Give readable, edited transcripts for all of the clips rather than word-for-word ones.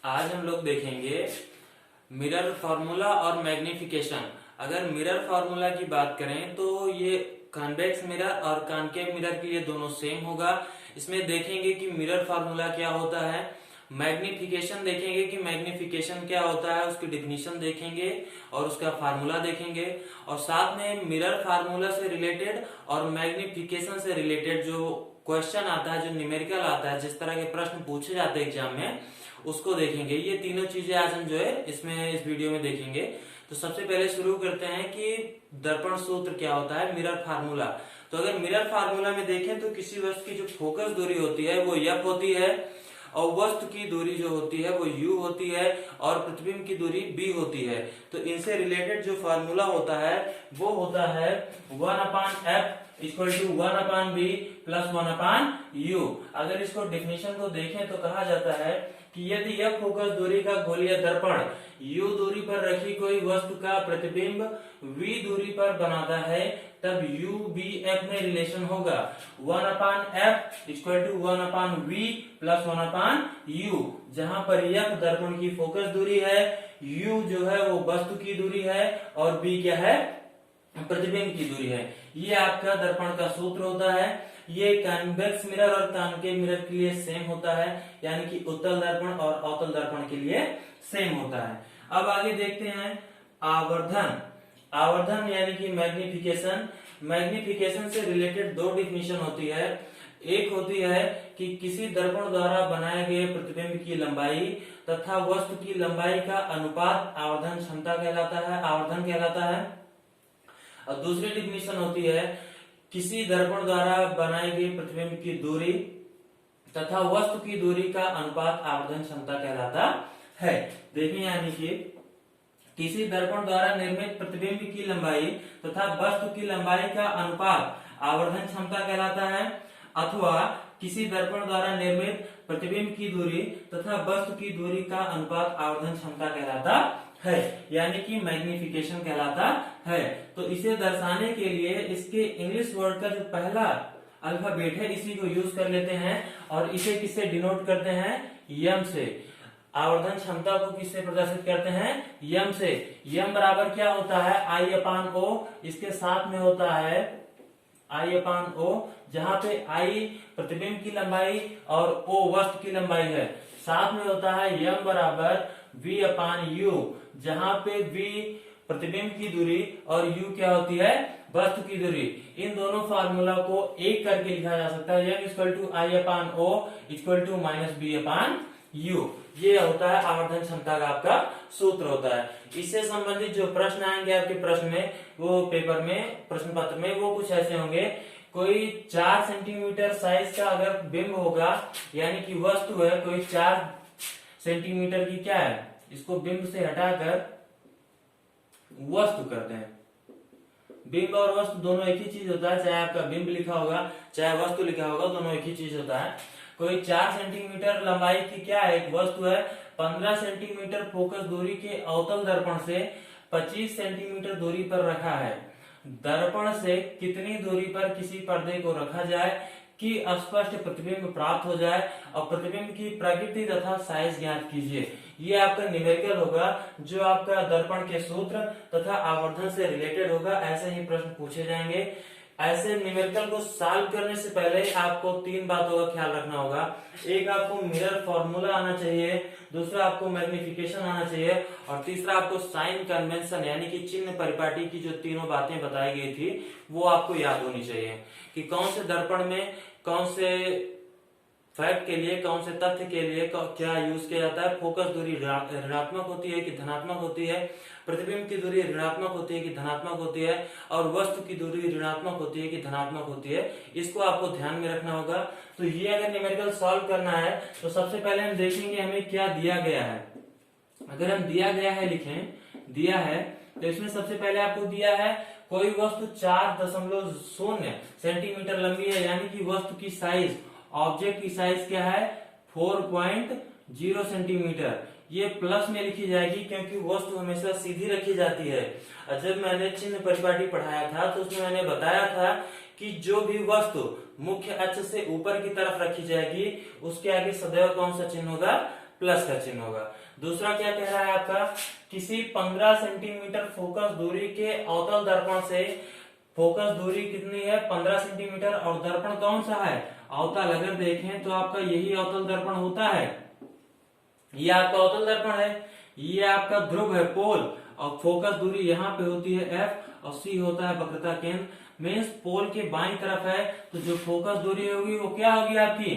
आज हम लोग देखेंगे मिरर फार्मूला और मैग्निफिकेशन। अगर मिरर फार्मूला की बात करें तो ये कॉन्वेक्स मिरर और कॉनकेव मिरर के लिए दोनों सेम होगा। इसमें देखेंगे कि मिरर फार्मूला क्या होता है, मैग्निफिकेशन देखेंगे कि मैग्निफिकेशन क्या होता है, उसकी डिफिनीशन देखेंगे और उसका फार्मूला देखेंगे। और साथ में मिरर फार्मूला से रिलेटेड और मैग्निफिकेशन से रिलेटेड जो क्वेश्चन आता है, जो न्यूमेरिकल आता है, जिस तरह के प्रश्न पूछे जाते हैं एग्जाम में, उसको देखेंगे। ये तीनों चीजें आज हम जो है इसमें इस वीडियो में देखेंगे। तो सबसे पहले शुरू करते हैं कि दर्पण सूत्र क्या होता है, मिरर फार्मूला। तो अगर मिरर फार्मूला में देखें तो किसी वस्तु की जो फोकस दूरी होती है वो एफ होती है और वस्तु की दूरी जो होती है वो u होती है और प्रतिबिंब की दूरी b होती है। तो इनसे रिलेटेड जो फार्मूला होता है वो होता है 1/f equal to 1/b plus 1/u। अगर इसको डेफिनेशन को देखें तो कहा जाता है कि यदि f फोकस दूरी का गोलीय दर्पण u दूरी पर रखी कोई वस्तु का प्रतिबिंब v दूरी पर बनाता है तब u b f में रिलेशन होगा 1/f equal to 1/v plus 1/u। जहां पर f दर्पण की फोकस दूरी है, u जो है वो वस्तु की दूरी है और b क्या है, प्रतिबिंब की दूरी है। ये आपका दर्पण का सूत्र होता है। ये कॉन्वेक्स मिरर और कॉनकेव मिरर के लिए सेम होता है, यानी कि उत्तल दर्पण और अवतल दर्पण के लिए सेम होता है। अब आगे देखते हैं आवर्धन। आवर्धन यानी कि मैग्निफिकेशन। मैग्निफिकेशन से रिलेटेड दो डिफिनीशन होती है। एक होती है कि किसी दर्पण द्वारा बनाए गए प्रतिबिंब की लंबाई तथा वस्तु की लंबाई का अनुपात आवर्धन क्षमता कहलाता है, आवर्धन कहलाता है। और दूसरी डिफिनीशन होती है किसी दर्पण द्वारा बनाई गई प्रतिबिंब की दूरी तथा वस्तु की दूरी का अनुपात आवर्धन क्षमता कहलाता है। देखिए, यानी कि किसी दर्पण द्वारा निर्मित प्रतिबिंब की लंबाई तथा वस्तु की लंबाई का अनुपात आवर्धन क्षमता कहलाता है, अथवा किसी दर्पण द्वारा निर्मित प्रतिबिंब की दूरी तथा वस्तु की दूरी का अनुपात आवर्धन क्षमता कहलाता है, यानी कि मैग्निफिकेशन कहलाता है। तो इसे दर्शाने के लिए इसके इंग्लिश वर्ड का जो पहला अल्फाबेट है इसी को यूज कर लेते हैं और इसे किससे डिनोट करते हैं, यम से। आवर्धन क्षमता को किससे प्रदर्शित करते हैं, यम से। यम बराबर क्या होता है, I/O। इसके साथ में होता है I/O, जहां पे I प्रतिबिंब की लंबाई और O वस्तु की लंबाई है। साथ में होता है यम बराबर V/U, जहां पे V प्रतिबिंब की दूरी और U क्या होती है, वस्तु की दूरी। इन दोनों फार्मूला को एक करके लिखा जा सकता है, यम equal to I/O equal to minus B/U। ये होता है आवर्धन क्षमता का आपका सूत्र होता है। इससे संबंधित जो प्रश्न आएंगे आपके प्रश्न में, वो पेपर में, प्रश्न पत्र में, वो कुछ ऐसे होंगे। कोई 4 सेंटीमीटर साइज का अगर बिंब होगा, यानी कि वस्तु है कोई 4 सेंटीमीटर की, क्या है, इसको बिंब से हटाकर वस्तु करते हैं। बिंब और वस्तु दोनों एक ही चीज होता है, चाहे आपका बिंब लिखा होगा चाहे वस्तु लिखा होगा, दोनों एक ही चीज होता है। कोई 4 सेंटीमीटर लंबाई की क्या है, एक वस्तु है, 15 सेंटीमीटर फोकस दूरी के अवतल दर्पण से 25 सेंटीमीटर दूरी पर रखा है। दर्पण से कितनी दूरी पर किसी पर्दे को रखा जाए कि स्पष्ट प्रतिबिंब प्राप्त हो जाए और प्रतिबिंब की प्रकृति तथा साइज ज्ञात कीजिए। ये आपका न्यूमेरिकल होगा जो आपका दर्पण के सूत्र तथा आवर्धन से रिलेटेड होगा। ऐसे ही प्रश्न पूछे जाएंगे। ऐसे न्यूमेरिकल को सॉल्व करने से पहले आपको 3 बातों का ख्याल रखना होगा। एक, आपको मिरर फॉर्मूला आना चाहिए, दूसरा आपको मैग्निफिकेशन आना चाहिए और तीसरा आपको साइन कन्वेंशन यानी कि चिन्ह परिपाटी की जो तीनों बातें बताई गई थी वो आपको याद होनी चाहिए कि कौन से दर्पण में कौन से फैक्ट के लिए, कौन से तथ्य के लिए क्या यूज किया जाता है। फोकस दूरी ऋणात्मक होती है कि धनात्मक होती है, प्रतिबिंब की दूरी ऋणात्मक होती है कि धनात्मक होती है और वस्तु की दूरी ऋणात्मक होती है कि धनात्मक होती है। इसको आपको ध्यान में रखना होगा। तो ये अगर न्यूमेरिकल सॉल्व करना है तो सबसे पहले हम देखेंगे हमें क्या दिया गया है। अगर हम दिया गया है लिखें, दिया है तो इसमें सबसे पहले आपको दिया है कोई वस्तु 4.0 सेंटीमीटर लंबी है, यानी कि वस्तु की साइज, ऑब्जेक्ट की साइज क्या है, 4.0 सेंटीमीटर। ये प्लस में लिखी जाएगी क्योंकि वस्तु हमेशा सीधी रखी जाती है। जब मैंने चिन्ह परिपाटी पढ़ाया था तो उसमें मैंने बताया था कि जो भी वस्तु मुख्य अक्ष से ऊपर की तरफ रखी जाएगी उसके आगे सदैव कौन सा चिन्ह होगा, प्लस का चिन्ह होगा। दूसरा क्या कह रहा है आपका, किसी 15 सेंटीमीटर फोकस दूरी के अवतल दर्पण से, फोकस दूरी कितनी है 15 सेंटीमीटर, और दर्पण कौन सा है अवतल। अगर देखें तो आपका यही अवतल दर्पण होता है, ये आपका अवतल दर्पण है, ये आपका ध्रुव है पोल, और फोकस दूरी यहाँ पे होती है F और C होता है वक्रता केंद्र। मीन्स पोल के बाईं तरफ है, तो जो फोकस दूरी होगी वो क्या होगी आपकी,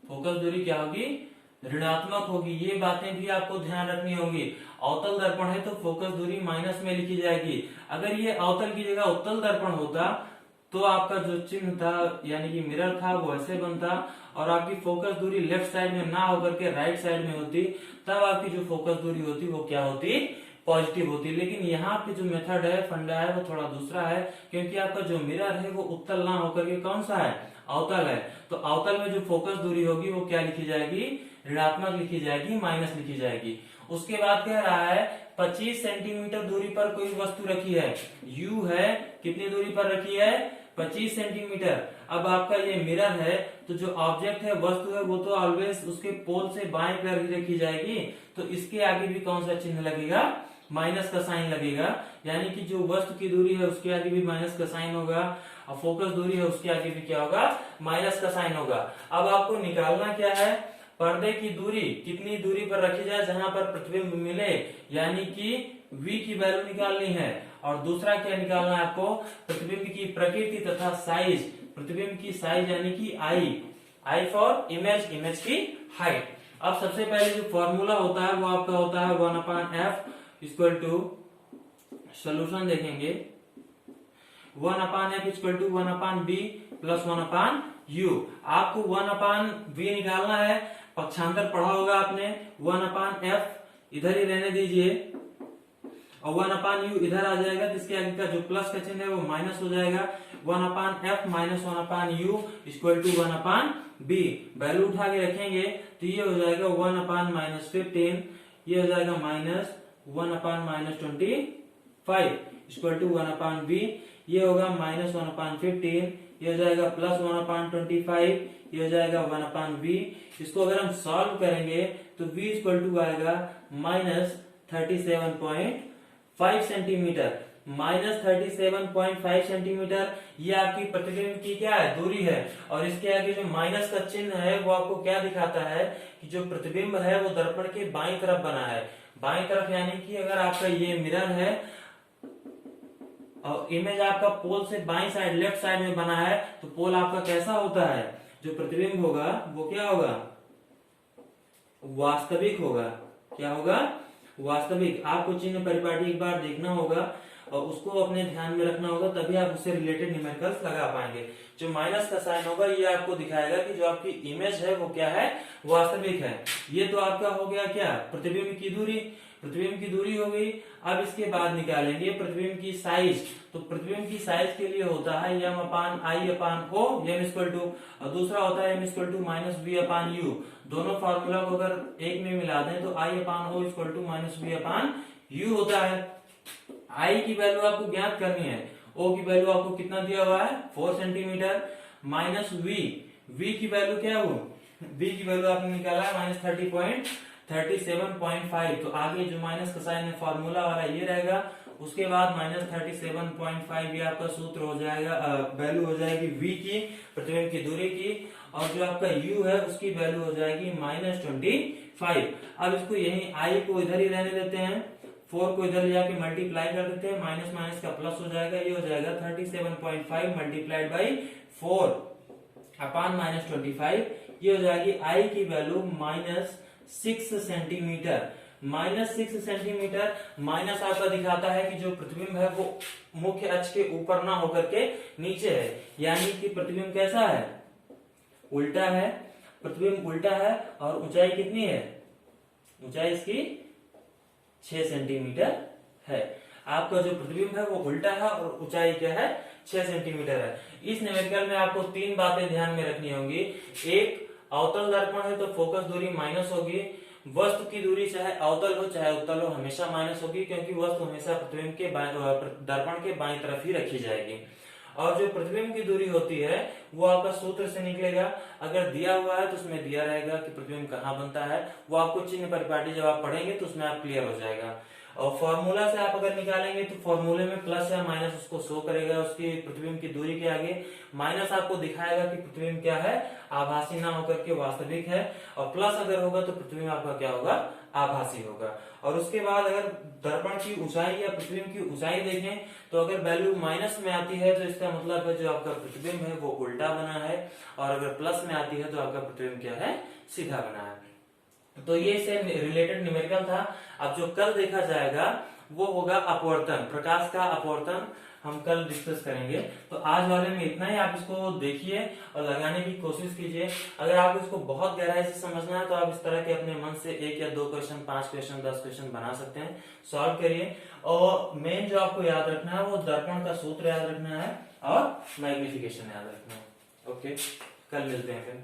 फोकस दूरी क्या होगी, ऋणात्मक होगी। ये बातें भी आपको ध्यान रखनी होगी। अवतल दर्पण है तो फोकस दूरी माइनस में लिखी जाएगी। अगर ये अवतल की जगह उत्तल दर्पण होता तो आपका जो चिन्ह था यानी कि मिरर था वो ऐसे बनता, और आपकी फोकस दूरी लेफ्ट साइड में ना होकर के राइट साइड में होती, तब आपकी जो फोकस दूरी होती वो क्या होती, पॉजिटिव होती। लेकिन यहाँ पे जो मेथड है, फंडा है, वो थोड़ा दूसरा है, क्योंकि आपका जो मिरर है वो उत्तल ना होकर के कौन सा है, अवतल है। तो अवतल में जो फोकस दूरी होगी वो क्या लिखी जाएगी, ऋणात्मक लिखी जाएगी, माइनस लिखी जाएगी। उसके बाद कह रहा है 25 सेंटीमीटर दूरी पर कोई वस्तु रखी है, यू है, कितनी दूरी पर रखी है 25 सेंटीमीटर। अब आपका ये मिरर है, तो जो ऑब्जेक्ट है, वस्तु है, वो तो ऑलवेज उसके पोल से बाएं पर ही रखी जाएगी, तो इसके आगे भी कौन सा चिन्ह लगेगा, माइनस का साइन लगेगा। यानी कि जो वस्तु की दूरी है उसके आगे भी माइनस का साइन होगा, और फोकस दूरी है उसके आगे भी क्या होगा, माइनस का साइन होगा। अब आपको निकालना क्या है, पर्दे की दूरी कितनी दूरी पर रखी जाए जहां पर प्रतिबिंब मिले, यानी कि v की वैल्यू निकालनी है। और दूसरा क्या निकालना है आपको, प्रतिबिंब की प्रकृति तथा साइज, प्रतिबिंब की साइज यानी कि आई फॉर इमेज, इमेज की हाइट। अब सबसे पहले जो फॉर्मूला होता है वो आपका होता है 1/f इक्वल टू, सोल्यूशन देखेंगे, 1/f equal to 1/b plus 1/u। आपको 1/v निकालना है, पक्षांतर पढ़ा होगा आपने, 1/f इधर ही रहने दीजिए, और 1/u इधर आ जाएगा, तो इसके आगे का जो प्लस का चिन्ह है वो माइनस हो जाएगा। 1/f minus 1/u equal to 1/b। Value उठा के रखेंगे तो ये हो जाएगा 1/-15, ये हो जाएगा माइनस 1/-25 इक्वल टू 1/b। ये होगा माइनस 1/15, ये हो जाएगा प्लस 1/25, ये हो जाएगा 1/b। इसको अगर हम सॉल्व करेंगे तो v इक्वल टू आएगा माइनस 37.5 सेंटीमीटर, माइनस 37.5 सेंटीमीटर। ये आपकी प्रतिबिंब की क्या है, दूरी है। और इसके आगे जो माइनस का चिन्ह है वो आपको क्या दिखाता है कि जो प्रतिबिंब है वो दर्पण के बाईं तरफ बना है। बाईं तरफ यानी कि अगर आपका ये मिरर है और इमेज आपका पोल से बाईं साइड लेफ्ट साइड में बना है, तो पोल आपका कैसा होता है, जो प्रतिबिंब होगा वो क्या होगा, वास्तविक होगा। क्या होगा, वास्तविक। आपको चिन्ह परिपाटी एक बार देखना होगा और उसको अपने ध्यान में रखना होगा, तभी आप उससे रिलेटेड न्यूमेरिकल्स लगा पाएंगे। जो माइनस का साइन होगा ये आपको दिखाएगा कि जो आपकी इमेज है वो क्या है, वास्तविक है। ये तो आपका हो गया क्या, प्रतिबिंब की दूरी, प्रतिबिंब की दूरी हो गई। अब इसके बाद निकालेंगे प्रतिबिंब की साइज। तो प्रतिबिंब की साइज के लिए होता है m/i/o, m इक्वल टू, और दूसरा होता है m equal to minus v/u। दोनों फॉर्मूला को अगर एक में मिला दें तो i/o equal to minus v/u होता है। i की वैल्यू आपको ज्ञात करनी है, o की वैल्यू आपको कितना दिया हुआ है 4 सेंटीमीटर, माइनस v की वैल्यू क्या हो, v की वैल्यू आपने निकाला है माइनस 37.5। तो आगे जो माइनस का साइन है फॉर्मूला वाला ये रहेगा, उसके बाद माइनस 37.5 ये आपका सूत्र हो जाएगा, वैल्यू हो जाएगी v की, प्रतिबिंब की दूरी की, और जो आपका u है उसकी वैल्यू हो जाएगी माइनस 25। अब इसको यही i को इधर ही रहने देते हैं, 4 को इधर ले जाके मल्टीप्लाई कर देते हैं, माइनस माइनस का प्लस हो जाएगा, ये हो जाएगा 37.5 मल्टीप्लाइड बाई 4/-25। ये हो जाएगी i की value minus 6 centimetre, minus 6 centimetre. Minus आपका दिखाता है कि जो प्रतिबिंब है वो मुख्य अक्ष के ऊपर ना होकर के नीचे है, यानी कि प्रतिबिंब कैसा है, उल्टा है, प्रतिबिंब उल्टा है। और ऊंचाई कितनी है, ऊंचाई इसकी 6 सेंटीमीटर है। आपका जो प्रतिबिंब है वो उल्टा है और ऊंचाई क्या है, 6 सेंटीमीटर है। इस न्यूमेरिकल में आपको 3 बातें ध्यान में रखनी होंगी। एक, अवतल दर्पण है तो फोकस दूरी माइनस होगी, वस्तु की दूरी चाहे अवतल हो चाहे उत्तल हो हमेशा माइनस होगी, क्योंकि वस्तु हमेशा प्रतिबिंब के दर्पण के बाईं तरफ ही रखी जाएगी। और जो प्रतिबिंब की दूरी होती है वो आपका सूत्र से निकलेगा। अगर दिया हुआ है तो उसमें दिया रहेगा कि प्रतिबिंब कहाँ बनता है, वो आपको चिन्ह परिपाटी जब आप पढ़ेंगे तो उसमें आप क्लियर हो जाएगा। और फॉर्मूला से आप अगर निकालेंगे तो फॉर्मूले में प्लस या माइनस उसको शो करेगा उसकी प्रतिबिंब की दूरी के आगे, माइनस आपको दिखाएगा कि प्रतिबिंब क्या है, आभासी ना होकर के वास्तविक है, और प्लस अगर होगा तो प्रतिबिंब आपका क्या होगा, आभासी होगा। और उसके बाद अगर दर्पण की ऊंचाई या प्रतिबिंब की ऊंचाई देखें तो अगर वैल्यू माइनस में आती है तो इसका मतलब है जो आपका प्रतिबिंब है वो उल्टा बना है, और अगर प्लस में आती है तो आपका प्रतिबिंब क्या है, सीधा बना है। तो ये इससे रिलेटेड न्यूमेरिकल था। अब जो कल देखा जाएगा वो होगा अपवर्तन, प्रकाश का अपवर्तन हम कल डिस्कस करेंगे। तो आज वाले में इतना ही, आप इसको देखिए और लगाने की कोशिश कीजिए। अगर आपको इसको बहुत गहराई से समझना है तो आप इस तरह के अपने मन से 1 या 2 क्वेश्चन, 5 क्वेश्चन, 10 क्वेश्चन बना सकते हैं, सॉल्व करिए। और मेन जो आपको याद रखना है वो दर्पण का सूत्र याद रखना है और मैग्निफिकेशन याद रखना है। ओके, कल मिलते हैं फिर।